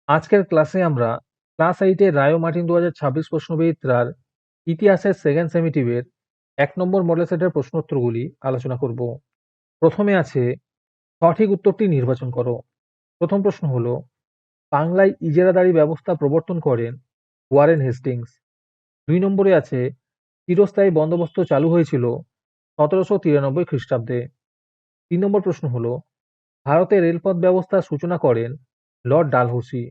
আজকের ক্লাসে আমরা ক্লাস 8 এর রায় ও মার্টিন 2026 প্রশ্নবিচিত্রার ইতিহাসের সেকেন্ড সেমিটিভের 1 নম্বর মডেল সেটের প্রশ্নোত্তরগুলি আলোচনা করব। প্রথমে আছে সঠিক উত্তরটি নির্বাচন করো। প্রথম প্রশ্ন হলো, বাংলায় ইজারাদারি ব্যবস্থা প্রবর্তন করেন ওয়ারেন হেস্টিংস। 2 নম্বরে আছে চিরস্থায়ী বন্দোবস্ত চালু হয়েছিল 1793 খ্রিস্টাব্দে। 3 নম্বর প্রশ্ন হলো, ভারতে রেলপথ ব্যবস্থার সূচনা করেন লর্ড ডালহৌসি।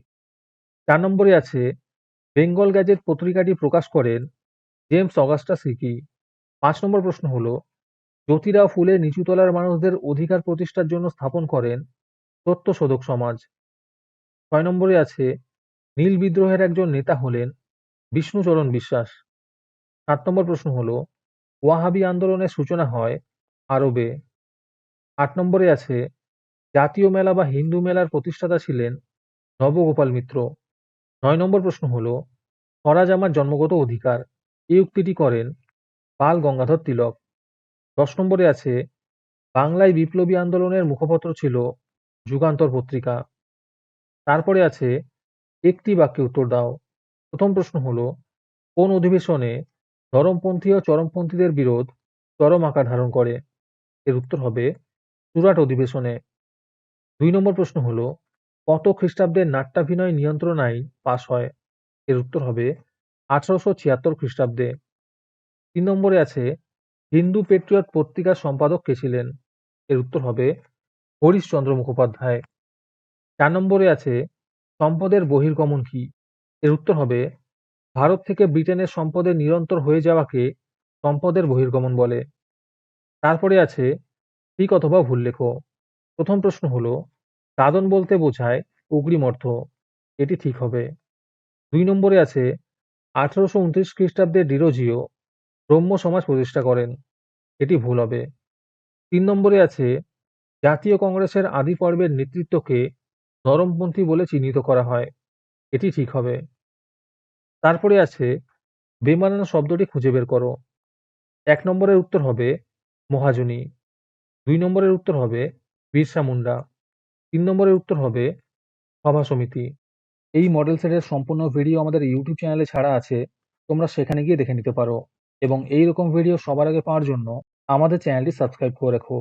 4 নম্বরে আছে বেঙ্গল গ্যাজেট পত্রিকাটি প্রকাশ করেন জেমস অগাস্টাস হিকি। 5 নম্বর প্রশ্ন হলো, জ্যোতিরাও ফুলে নিচুতলার মানুষদের অধিকার প্রতিষ্ঠার জন্য স্থাপন করেন সত্যশোধক সমাজ। 6 নম্বরে আছে নীল বিদ্রোহের একজন নেতা হলেন বিষ্ণুচরণ বিশ্বাস। 7 নম্বর প্রশ্ন হলো, ওয়াহাবি আন্দোলনের সূচনা হয় আরবে। 8 নম্বরে আছে জাতীয় মেলা বা হিন্দু মেলার প্রতিষ্ঠাতা ছিলেন নবগোপাল মিত্র। 9 নম্বর প্রশ্ন হলো, স্বরাজ আমার জন্মগত অধিকার এই উক্তিটি করেন বাল গঙ্গাধর তিলক। 10 নম্বরে আছে বাংলায় বিপ্লবী আন্দোলনের মুখপত্র ছিল যুগান্তর পত্রিকা। তারপরে আছে একটি বাক্যে উত্তর দাও। প্রথম প্রশ্ন হলো, কোন অধিবেশনে নরমপন্থী ও চরমপন্থীদের বিরোধ চরম আকার ধারণ করে? এর উত্তর হবে সুরাট অধিবেশনে। 2 নম্বর প্রশ্ন হলো, কত খ্রিস্টাব্দে নাট্যাভিনয় নিয়ন্ত্রণ আইন পাশ হয়? এর উত্তর হবে 1876 খ্রিস্টাব্দে। 3 নম্বরে আছে হিন্দু পেট্রিয়ট পত্রিকার সম্পাদক কে ছিলেন? এর উত্তর হবে হরিশচন্দ্র মুখোপাধ্যায়। 4 নম্বরে আছে সম্পদের বহির্গমন কি? এর উত্তর হবে ভারত থেকে ব্রিটেনের সম্পদের নিরন্তর হয়ে যাওয়াকে সম্পদের বহির্গমন বলে। তারপরে আছে ঠিক অথবা ভুল লেখো। প্রথম প্রশ্ন হলো, দাদন বলতে বোঝায় অগ্রিম অর্থ। এটি ঠিক হবে। 2 নম্বরে আছে 1829 খ্রিস্টাব্দে ডিরোজিও ব্রহ্ম সমাজ প্রতিষ্ঠা করেন। এটি ভুল হবে। 3 নম্বরে আছে জাতীয় কংগ্রেসের আদি পর্বের নেতৃত্বকে নরমপন্থী বলে চিহ্নিত করা হয়। এটি ঠিক হবে। তারপরে আছে বেমানান শব্দটি খুঁজে বের করো। 1 নম্বরের উত্তর হবে মহাজনী। 2 নম্বরের উত্তর হবে বিরসা মুন্ডা। 3 নম্বরের উত্তর হবে সভা সমিতি। এই মডেল সেটের সম্পূর্ণ ভিডিও আমাদের ইউটিউব চ্যানেলে ছাড়া আছে, তোমরা সেখানে গিয়ে দেখে নিতে পারো। এবং এই রকম ভিডিও সবার আগে পাওয়ার জন্য আমাদের চ্যানেলটি সাবস্ক্রাইব করে রাখো।